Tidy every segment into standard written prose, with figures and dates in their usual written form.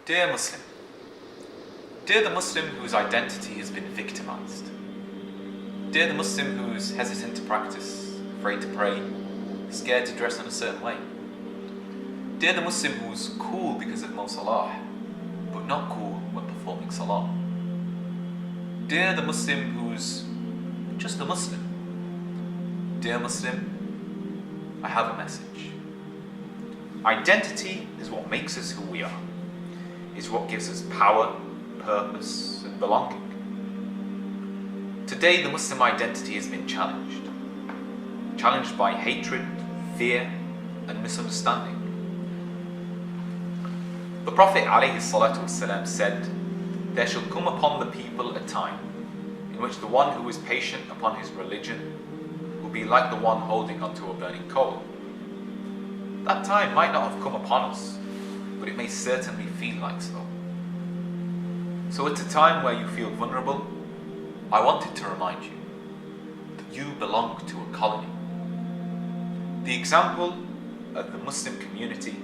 Dear Muslim, dear the Muslim whose identity has been victimised, dear the Muslim who's hesitant to practice, afraid to pray, scared to dress in a certain way, dear the Muslim who's cool because of Mo Salah, but not cool when performing Salah, dear the Muslim who's just a Muslim, dear Muslim, I have a message. Identity is what makes us who we are. It's what gives us power, purpose, and belonging. Today, the Muslim identity has been challenged. Challenged by hatred, fear, and misunderstanding. The Prophet ﷺ said, "There shall come upon the people a time in which the one who is patient upon his religion will be like the one holding onto a burning coal." That time might not have come upon us, but it may certainly feel like so. So at a time where you feel vulnerable, I wanted to remind you that you belong to a colony. The example of the Muslim community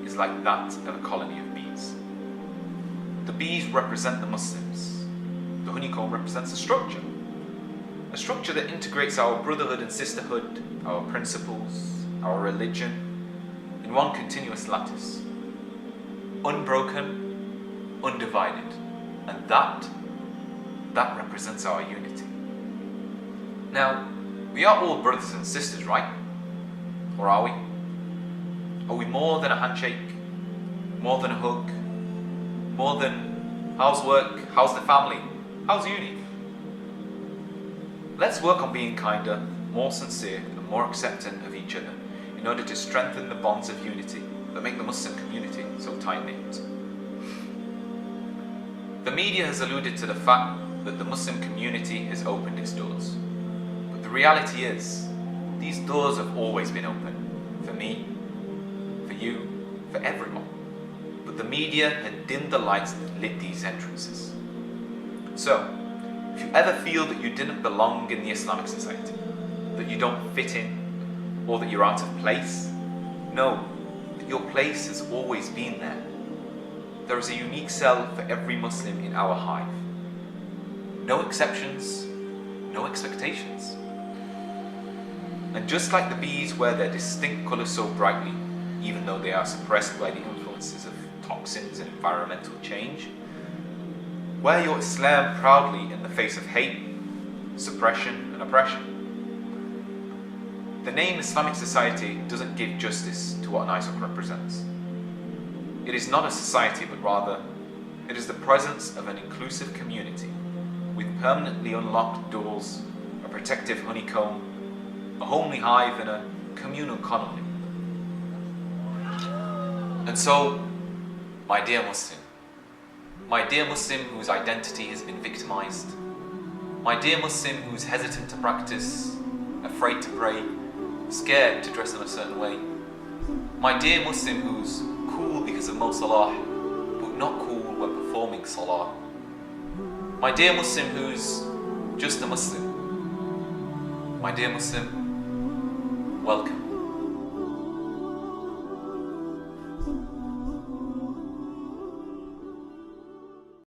is like that of a colony of bees. The bees represent the Muslims. The honeycomb represents a structure that integrates our brotherhood and sisterhood, our principles, our religion, in one continuous lattice, unbroken, undivided, and that represents our unity. Now, we are all brothers and sisters, right? Or are we? Are we more than a handshake? More than a hug? More than how's work? How's the family? How's uni? Let's work on being kinder, more sincere, and more accepting of each other in order to strengthen the bonds of unity that make the Muslim community so tight-knit. The media has alluded to the fact that the Muslim community has opened its doors. But the reality is, these doors have always been open. For me, for you, for everyone. But the media had dimmed the lights that lit these entrances. So, if you ever feel that you didn't belong in the Islamic society, that you don't fit in, or that you're out of place, know that your place has always been there. There is a unique cell for every Muslim in our hive. No exceptions, no expectations. And just like the bees wear their distinct colours so brightly, even though they are suppressed by the influences of toxins and environmental change, wear your Islam proudly in the face of hate, suppression, and oppression. The name Islamic society doesn't give justice to what ISOC represents. It is not a society, but rather, it is the presence of an inclusive community with permanently unlocked doors, a protective honeycomb, a homely hive, and a communal colony. And so, my dear Muslim whose identity has been victimised, my dear Muslim who's hesitant to practice, afraid to pray, scared to dress in a certain way, my dear Muslim who's cool because of Mo Salah, but not cool when performing Salah, my dear Muslim who's just a Muslim, my dear Muslim, welcome.